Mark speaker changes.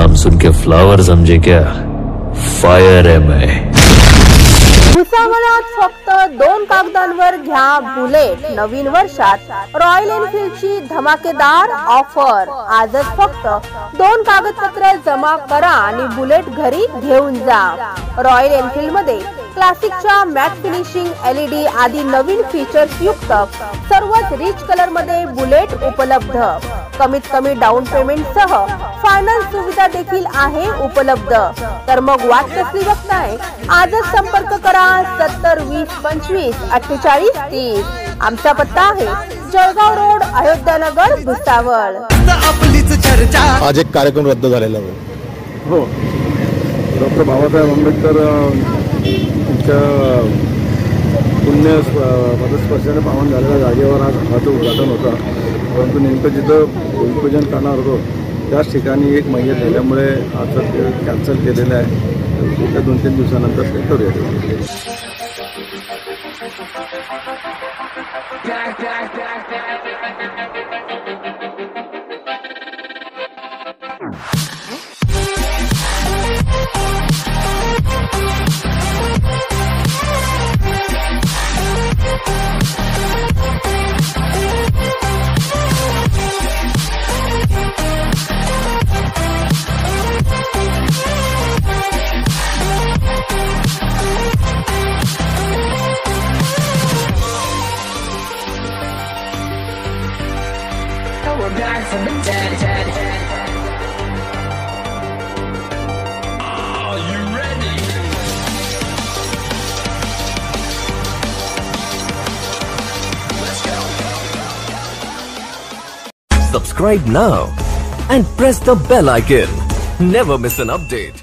Speaker 1: नाम सुन के फ्लावर समझे क्या? फायर है मैं।
Speaker 2: भुसावळात फक्त 2 कागदांवर घ्या बुलेट। नवीन वर्षात रॉयल एनफील्डची धमाकेदार ऑफर। आजच फक्त 2 कागदपत्र जमा करा आणि बुलेट घरी घेऊन जा। रॉयल एनफील्ड मध्ये क्लासिकच्या मॅट फिनिशिंग, LED आदी नवीन फीचर्स युक्त सर्वच रिच कलर मध्ये बुलेट उपलब्ध। कमीत कमी डाऊन पेमेंट सह फायनान्स सुविधा देखील आहे उपलब्ध। तर मग वाट कसली बघताय? आजच संपर्क करा 70 20 25 48 30। आमचा पत्ता आहे जळगाव रोड, अयोध्यानगर, भुसावळ।
Speaker 3: आज एक कार्यक्रम रद्द झालेला आहे।
Speaker 4: हो, डॉक्टर बाबासाहेब आंबेडकर यांच्या पुण्य पदस्पर्शाने पावन झालेल्या जागेवर आज हाचं उद्घाटन होता, परंतु नेमकं जिथं भूमिपूजन करणार होतो त्याच ठिकाणी एक महिला झाल्यामुळे आज ते कॅन्सल केलेलं आहे। त्या 2-3 दिवसानंतर ते करूया।
Speaker 5: We're back from the dead. Are you ready? Let's go.
Speaker 6: Subscribe now and press the bell icon. Never miss an update.